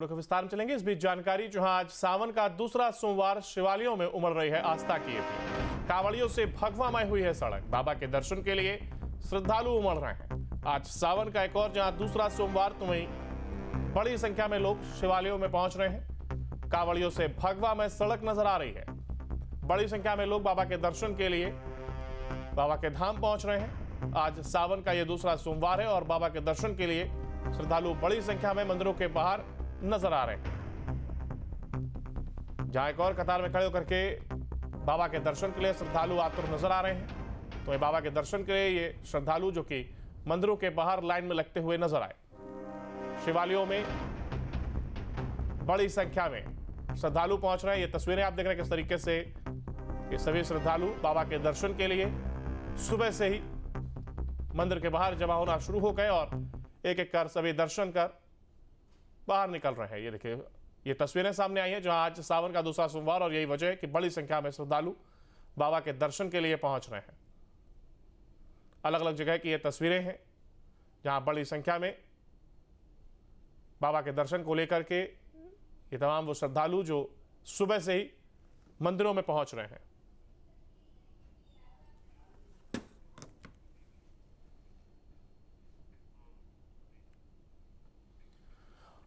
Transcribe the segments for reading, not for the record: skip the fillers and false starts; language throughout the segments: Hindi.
विस्तार में चलेंगे। इस बीच जानकारी, जहां आज सावन का दूसरा सोमवार शिवालयों में उमड़ रही है आस्था की अपील। कांवड़ियों से भगवामय हुई है सड़क। बाबा के दर्शन के लिए श्रद्धालु उमड़ रहे हैं। आज सावन का एक और जहां दूसरा सोमवार, तो वहीं बड़ी संख्या में लोग शिवालयों में पहुंच रहे हैं। कांवड़ियों से भगवामय सड़क नजर आ रही है। बड़ी संख्या में लोग बाबा के दर्शन के लिए बाबा के धाम पहुंच रहे हैं। आज सावन का यह दूसरा सोमवार है और बाबा के दर्शन के लिए श्रद्धालु बड़ी संख्या में मंदिरों के बाहर नजर आ रहे हैं। जहां एक और कतार में खड़े होकर के बाबा के दर्शन के लिए श्रद्धालु आतुर नजर आ रहे हैं, तो बाबा के दर्शन के लिए ये श्रद्धालु जो कि मंदिरों के बाहर लाइन में लगते हुए नजर आए। शिवालयों में बड़ी संख्या में श्रद्धालु पहुंच रहे हैं। ये तस्वीरें आप देख रहे हैं किस तरीके से ये सभी श्रद्धालु बाबा के दर्शन के लिए सुबह से ही मंदिर के बाहर जमा होना शुरू हो गए और एक एक कर सभी दर्शन कर बाहर निकल रहे हैं। ये देखिए, ये तस्वीरें सामने आई हैं जहां आज सावन का दूसरा सोमवार और यही वजह है कि बड़ी संख्या में श्रद्धालु बाबा के दर्शन के लिए पहुंच रहे हैं। अलग अलग जगह की ये तस्वीरें हैं जहां बड़ी संख्या में बाबा के दर्शन को लेकर के ये तमाम वो श्रद्धालु जो सुबह से ही मंदिरों में पहुंच रहे हैं।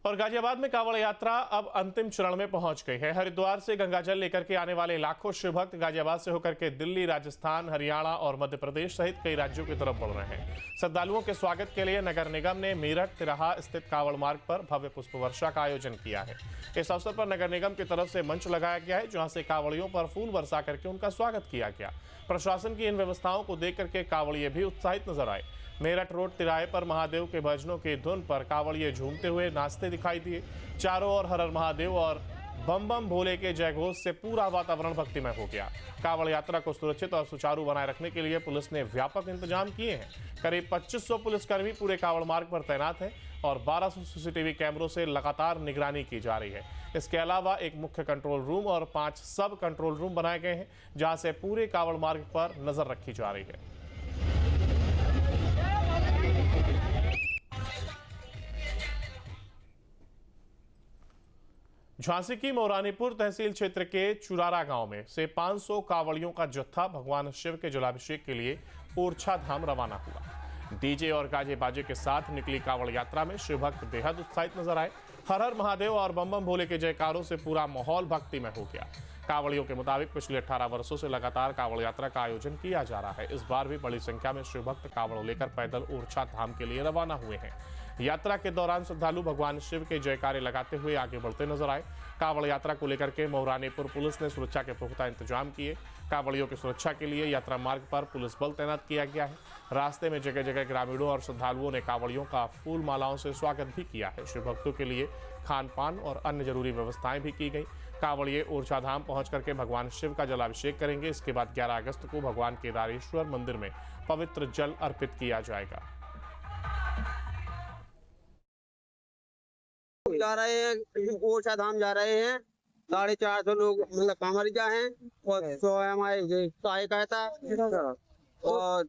और गाजियाबाद में कांवड़ यात्रा अब अंतिम चरण में पहुंच गई है। हरिद्वार से गंगाजल लेकर के आने वाले लाखों शिव भक्त गाजियाबाद से होकर के दिल्ली, राजस्थान, हरियाणा और मध्य प्रदेश सहित कई राज्यों की तरफ बढ़ रहे हैं। श्रद्धालुओं के स्वागत के लिए नगर निगम ने मेरठ तिराहा स्थित कांवड़ मार्ग पर भव्य पुष्प वर्षा का आयोजन किया है। इस अवसर पर नगर निगम की तरफ से मंच लगाया गया है, जहां से कांवड़ियों पर फूल बरसा करके उनका स्वागत किया गया। प्रशासन की इन व्यवस्थाओं को देख करके कांवड़िए भी उत्साहित नजर आए। मेरठ रोड तिराहे पर महादेव के भजनों की धुन पर कांवड़िए झूमते हुए नाचते दिखाई दिए। चारों ओर हर हर महादेव और बम बम भोले के जयघोष से पूरा वातावरण भक्तिमय हो गया। कांवड़ यात्रा को सुरक्षित और सुचारू बनाए रखने के लिए पुलिस ने व्यापक इंतजाम किए हैं। करीब 2500 पुलिसकर्मी पूरे कांवड़ मार्ग पर तैनात हैं और 1200 सीसीटीवी कैमरों से लगातार निगरानी की जा रही है। इसके अलावा एक मुख्य कंट्रोल रूम और 5 सब कंट्रोल रूम बनाए गए हैं, जहां से पूरे कांवड़ मार्ग पर नजर रखी जा रही है। झांसी की मौरानीपुर तहसील क्षेत्र के चुरारा गांव में से 500 कांवड़ियों का जत्था भगवान शिव के जलाभिषेक के लिए ओरछा धाम रवाना हुआ। डीजे और गाजे बाजे के साथ निकली कांवड़ यात्रा में शिव भक्त बेहद उत्साहित नजर आए। हर हर महादेव और बम बम भोले के जयकारों से पूरा माहौल भक्तिमय हो गया। कांवड़ियों के मुताबिक पिछले 18 वर्षों से लगातार कांवड़ यात्रा का आयोजन किया जा रहा है। इस बार भी बड़ी संख्या में शिव भक्त कांवड़ लेकर पैदल ओरछा धाम के लिए रवाना हुए हैं। यात्रा के दौरान श्रद्धालु भगवान शिव के जयकारे लगाते हुए आगे बढ़ते नजर आए। कांवड़ यात्रा को लेकर के मौरानीपुर पुलिस ने सुरक्षा के पुख्ता इंतजाम किए। कांवड़ियों की सुरक्षा के लिए यात्रा मार्ग पर पुलिस बल तैनात किया गया है। रास्ते में जगह जगह ग्रामीणों और श्रद्धालुओं ने कांवड़ियों का फूल मालाओं से स्वागत भी किया है। शिव भक्तों के लिए खान पान और अन्य जरूरी व्यवस्थाएं भी की गई। कांवड़िए ओरछा धाम पहुंच करके भगवान शिव का जलाभिषेक करेंगे। इसके बाद 11 अगस्त को भगवान केदारेश्वर मंदिर में पवित्र जल अर्पित किया जाएगा। जा रहे हैं, ओरछा धाम जा रहे हैं। 450 लोग मतलब कांवड़िया हैं और 100 हमारे सहायता और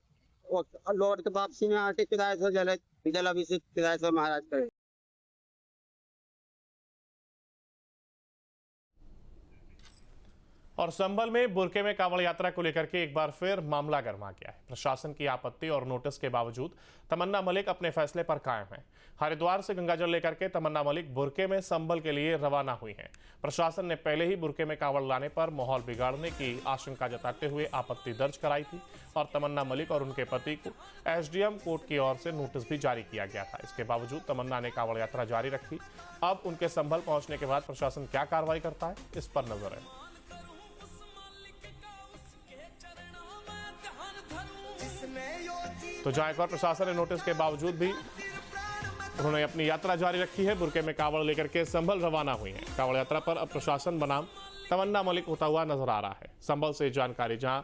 लौट के वापसी में आके केदारेश्वर जलाभिषेक केदारेश्वर महाराज करें। और संभल में बुरके में कांवड़ यात्रा को लेकर के एक बार फिर मामला गर्मा गया है। प्रशासन की आपत्ति और नोटिस के बावजूद तमन्ना मलिक अपने फैसले पर कायम है। हरिद्वार से गंगाजल लेकर के तमन्ना मलिक बुरके में संभल के लिए रवाना हुई हैं। प्रशासन ने पहले ही बुरके में कांवड़ लाने पर माहौल बिगाड़ने की आशंका जताते हुए आपत्ति दर्ज कराई थी और तमन्ना मलिक और उनके पति को एसडीएम कोर्ट की ओर से नोटिस भी जारी किया गया था। इसके बावजूद तमन्ना ने कांवड़ यात्रा जारी रखी। अब उनके संभल पहुंचने के बाद प्रशासन क्या कार्रवाई करता है, इस पर नजर है। तो जहां एक और प्रशासन ने नोटिस के बावजूद भी उन्होंने अपनी यात्रा जारी रखी है। बुरके में कांवड़ लेकर के संभल रवाना हुई है। कांवड़ यात्रा पर अब प्रशासन बनाम तमन्ना मलिक होता हुआ नजर आ रहा है। संभल से जानकारी, जहां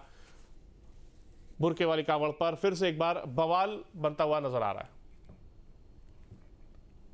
बुरके वाली कांवड़ पर फिर से एक बार बवाल बनता हुआ नजर आ रहा है।